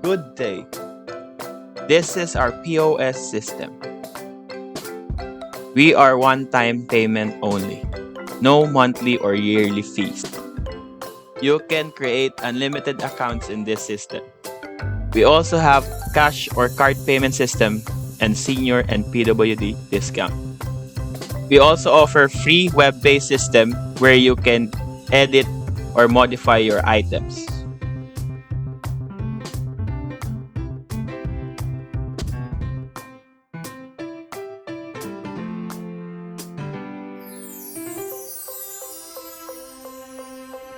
Good day. This is our POS system. We are one-time payment only. No monthly or yearly fees. You can create unlimited accounts in this system. We also have cash or card payment system and senior and PWD discount. We also offer free web-based system where you can edit or modify your items.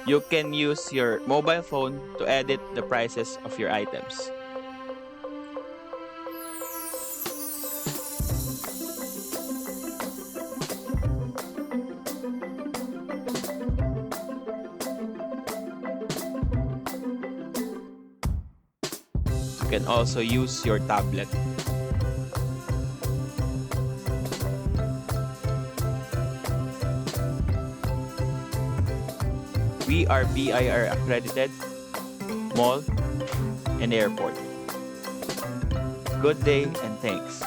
You can use your mobile phone to edit the prices of your items. You can also use your tablet. We are BIR accredited, mall, and airport. Good day and thanks.